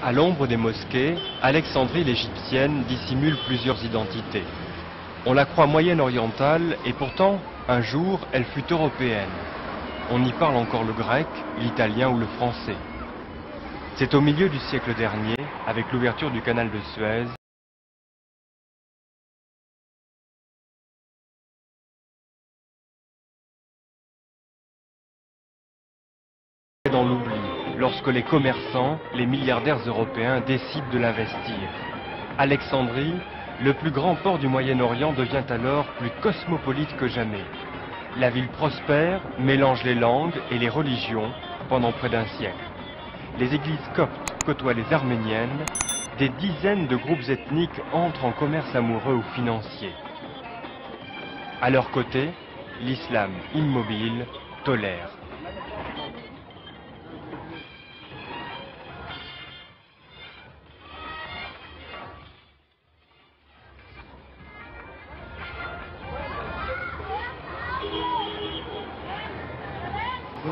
À l'ombre des mosquées, Alexandrie l'Égyptienne dissimule plusieurs identités. On la croit moyenne-orientale et pourtant, un jour, elle fut européenne. On y parle encore le grec, l'italien ou le français. C'est au milieu du siècle dernier, avec l'ouverture du canal de Suez, dans l'oubli, lorsque les commerçants, les milliardaires européens décident de l'investir. Alexandrie, le plus grand port du Moyen-Orient, devient alors plus cosmopolite que jamais. La ville prospère, mélange les langues et les religions pendant près d'un siècle. Les églises coptes côtoient les arméniennes, des dizaines de groupes ethniques entrent en commerce amoureux ou financier. À leur côté, l'islam immobile tolère.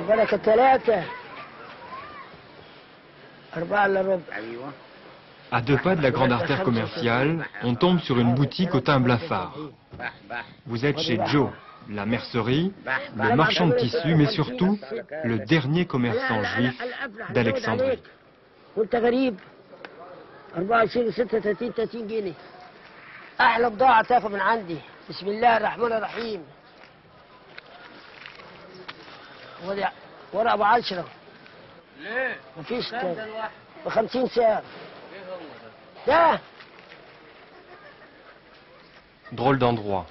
بالك 3 4 الا ربع. À 2 pas de la grande artère commerciale, on tombe sur une boutique au teint blafard. Vous êtes chez Joe, la mercerie, le marchand de tissus, mais surtout le dernier commerçant juif d'Alexandrie. وانت غريب 24 36 30 جنيه احلى بضاعه تاخد من عندي. بسم الله الرحمن الرحيم. ورق ابو 10. ليه؟ مفيش ب 50 سعر. ده Drôle d'endroit.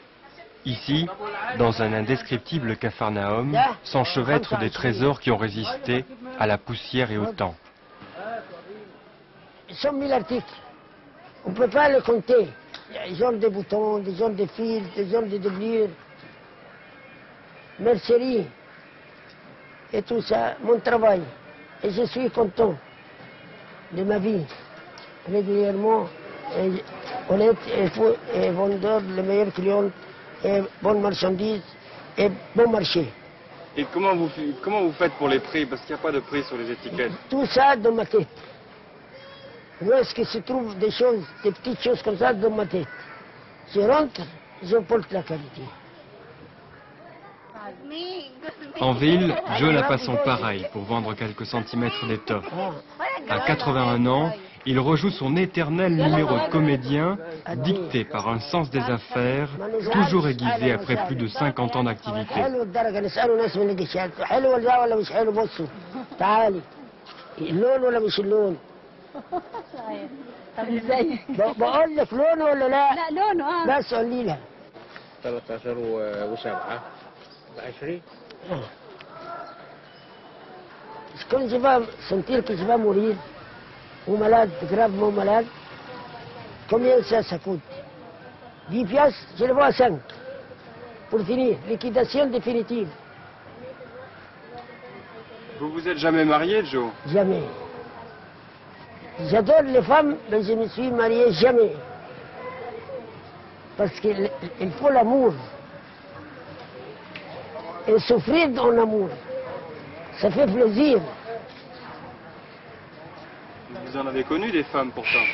Ici, dans un indescriptible capharnaüm, s'enchevêtrent des trésors qui ont résisté à la poussière et au temps. 100 000 articles. On ne peut pas les compter. Ils ont des boutons, des ont des fils, des ont des doublures, mercerie et tout ça, mon travail. Et je suis content de ma vie, régulièrement, et honnête et vendeur, les meilleurs clients, et bonne marchandise, et bon marché. Et comment vous faites pour les prix? Parce qu'il n'y a pas de prix sur les étiquettes. Tout ça dans ma tête. Où est-ce que se trouvent des choses, des petites choses comme ça dans ma tête? Je rentre, je porte la qualité. En ville, Joe n'a pas son pareil pour vendre quelques centimètres d'étoffe. À 81 ans, il rejoue son éternel numéro de comédien, dicté par un sens des affaires, toujours aiguisé après plus de 50 ans d'activité. بقول لك لونه ولا لا؟ لا لونه بس قولي لها 13 و7 20. Quand je vais sentir que je vais mourir, ou malade, gravement malade, combien ça coûte? 10 piastres, je le vois à 5. Pour finir, liquidation définitive. Vous vous êtes jamais marié, Joe? Jamais. J'adore les femmes, mais je me suis marié jamais. Parce qu'il faut l'amour. Et souffrir dans l'amour, ça fait plaisir. Vous en avez connu des femmes pourtant.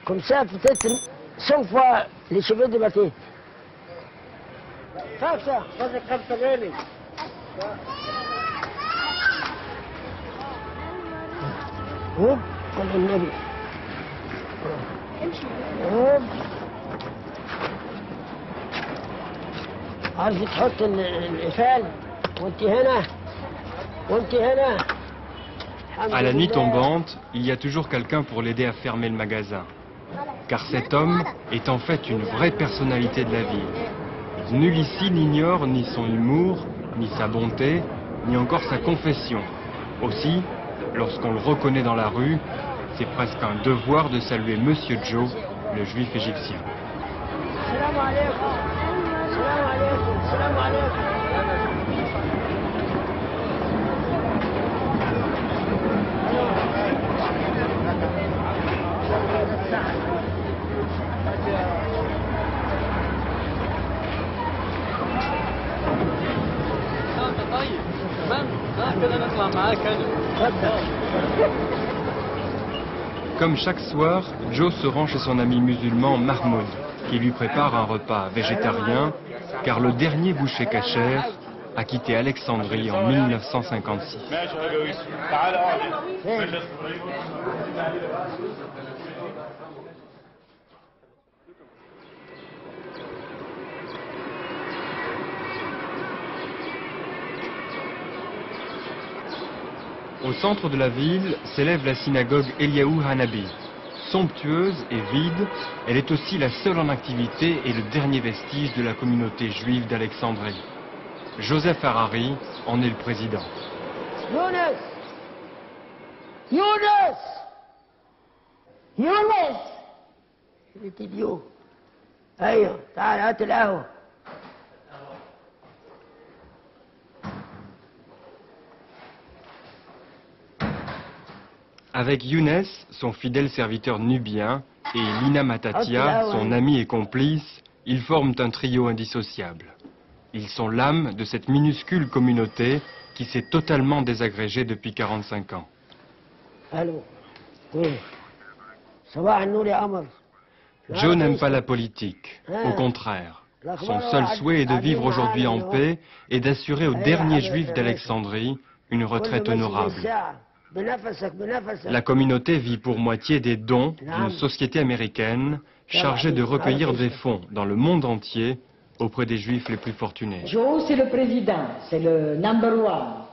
Comme ça, peut-être 100 fois les cheveux de ma tête. Ça, هوب قل النبي هوب عارف تحط القفال وانت هنا وانت هنا. À la nuit tombante, il y a toujours quelqu'un pour l'aider à fermer le magasin. Car cet homme est en fait une vraie personnalité de la ville. Nul ici n'ignore ni son humour, ni sa bonté, ni encore sa confession. Aussi, lorsqu'on le reconnaît dans la rue, c'est presque un devoir de saluer Monsieur Joe, le juif égyptien. Salam alaikum. Salam alaikum. Salam alaikum. Comme chaque soir, Joe se rend chez son ami musulman Mahmoud, qui lui prépare un repas végétarien, car le dernier boucher cachère a quitté Alexandrie en 1956. Au centre de la ville s'élève la synagogue Eliyahu Hanabi. Somptueuse et vide, elle est aussi la seule en activité et le dernier vestige de la communauté juive d'Alexandrie. Joseph Harari en est le président. Younes! Younes! Younes! Il est idiot. Aïe, تعال هات القهوة. Avec Younes, son fidèle serviteur nubien, et Lina Matatia, son ami et complice, ils forment un trio indissociable. Ils sont l'âme de cette minuscule communauté qui s'est totalement désagrégée depuis 45 ans. Allô? Oui. صباح النور يا قمر. Joe n'aime pas la politique, au contraire. Son seul souhait est de vivre aujourd'hui en paix et d'assurer aux derniers juifs d'Alexandrie une retraite honorable. La communauté vit pour moitié des dons d'une société américaine chargée de recueillir des fonds dans le monde entier auprès des juifs les plus fortunés. Joe, c'est le président, c'est le number one.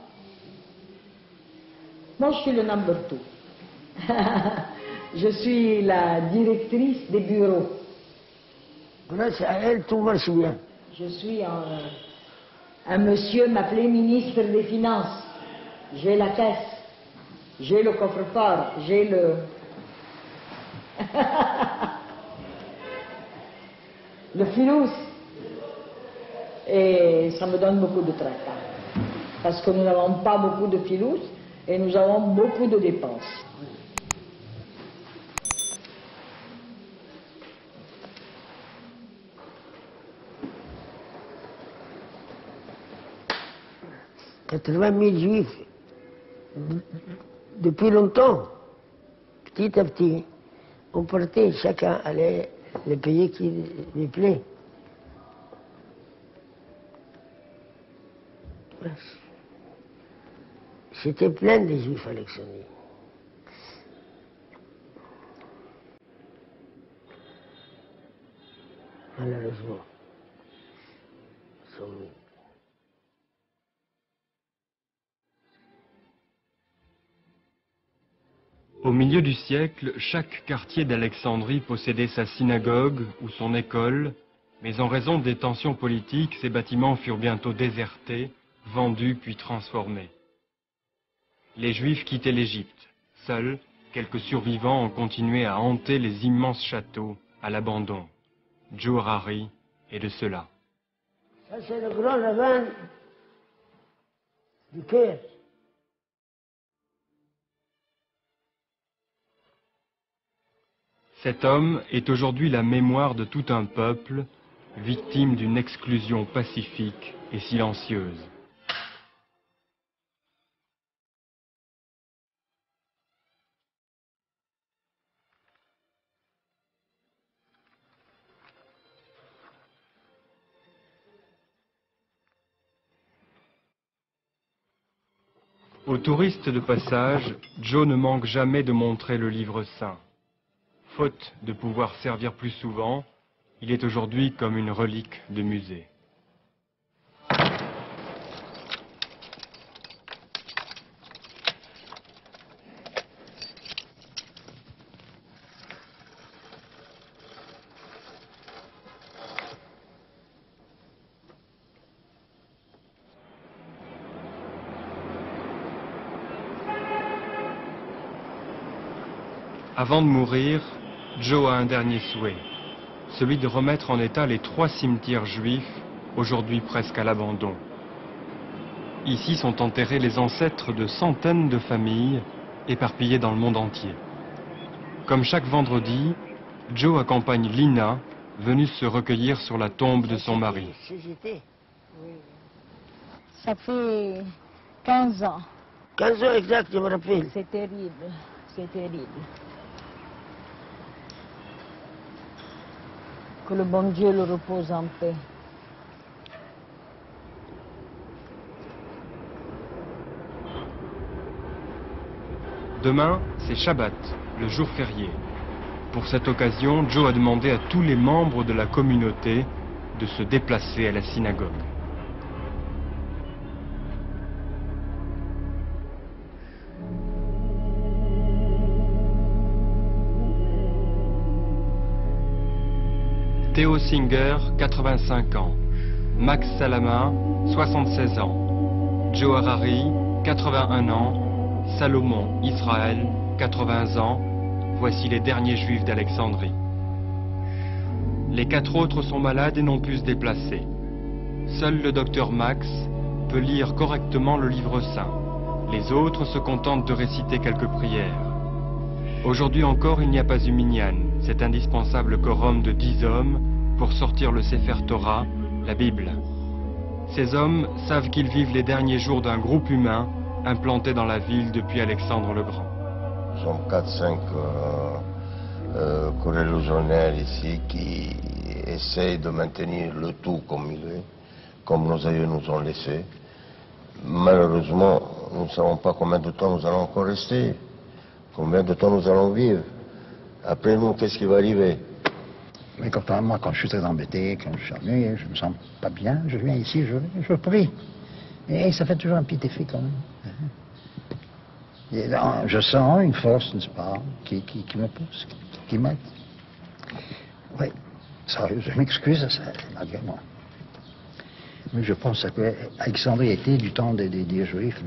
Moi, je suis le number two. Je suis la directrice des bureaux. Grâce à elle, tout marche bien. Je suis un monsieur m'appelait ministre des Finances. J'ai la caisse, j'ai le coffre-fort, j'ai le... le filous. Et ça me donne beaucoup de tracas. Parce que nous n'avons pas beaucoup de filous et nous avons beaucoup de dépenses. « 80 000 juifs, depuis longtemps, petit à petit, on partait, chacun allait le pays qui lui plaît. C'était plein de juifs à Alexandrie. Malheureusement. Au milieu du siècle, chaque quartier d'Alexandrie possédait sa synagogue ou son école, mais en raison des tensions politiques, ces bâtiments furent bientôt désertés, vendus puis transformés. Les Juifs quittaient l'Égypte. Seuls, quelques survivants ont continué à hanter les immenses châteaux à l'abandon. Joe Harari est de ceux-là. Ça, c'est le grand rabbin du Caire. Cet homme est aujourd'hui la mémoire de tout un peuple, victime d'une exclusion pacifique et silencieuse. Aux touristes de passage, Joe ne manque jamais de montrer le livre saint. Faute de pouvoir servir plus souvent, il est aujourd'hui comme une relique de musée. Avant de mourir, Joe a un dernier souhait, celui de remettre en état les 3 cimetières juifs, aujourd'hui presque à l'abandon. Ici sont enterrés les ancêtres de centaines de familles éparpillées dans le monde entier. Comme chaque vendredi, Joe accompagne Lina, venue se recueillir sur la tombe de son mari. Ça fait 15 ans. 15 ans exact, je me rappelle. C'est terrible, c'est terrible. Que le bon Dieu le repose en paix. Demain, c'est Shabbat, le jour férié. Pour cette occasion, Joe a demandé à tous les membres de la communauté de se déplacer à la synagogue. Theo Singer, 85 ans. Max Salama, 76 ans. Joe Harari, 81 ans. Salomon Israël, 80 ans. Voici les derniers juifs d'Alexandrie. Les 4 autres sont malades et non pu se déplacer. Seul le docteur Max peut lire correctement le livre saint. Les autres se contentent de réciter quelques prières. Aujourd'hui encore, il n'y a pas eu minyan, cet indispensable quorum de 10 hommes pour sortir le Sefer Torah, la Bible. Ces hommes savent qu'ils vivent les derniers jours d'un groupe humain implanté dans la ville depuis Alexandre le Grand. Nous sommes 4-5 corréligionnaires ici qui essayent de maintenir le tout comme il est, comme nos aïeux nous ont laissé. Malheureusement, nous ne savons pas combien de temps nous allons encore rester, combien de temps nous allons vivre. Après nous, qu'est-ce qui va arriver? Mais moi, quand je suis très embêté, quand je suis ennuyé, je me sens pas bien, je viens ici, je prie. Et ça fait toujours un petit effet quand même. Et là, je sens une force, n'est-ce pas, qui me pousse, qui m'aide. Oui, ça, je m'excuse, malgré moi. Mais je pense que Alexandrie était du temps des Juifs,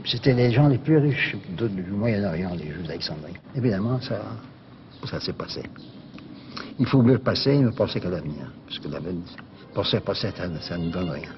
c'était les gens les plus riches du Moyen-Orient, les Juifs d'Alexandrie. Évidemment, ça s'est passé. Il faut oublier le passé et ne penser qu'à l'avenir, parce que penser au passé, ça ne donne rien.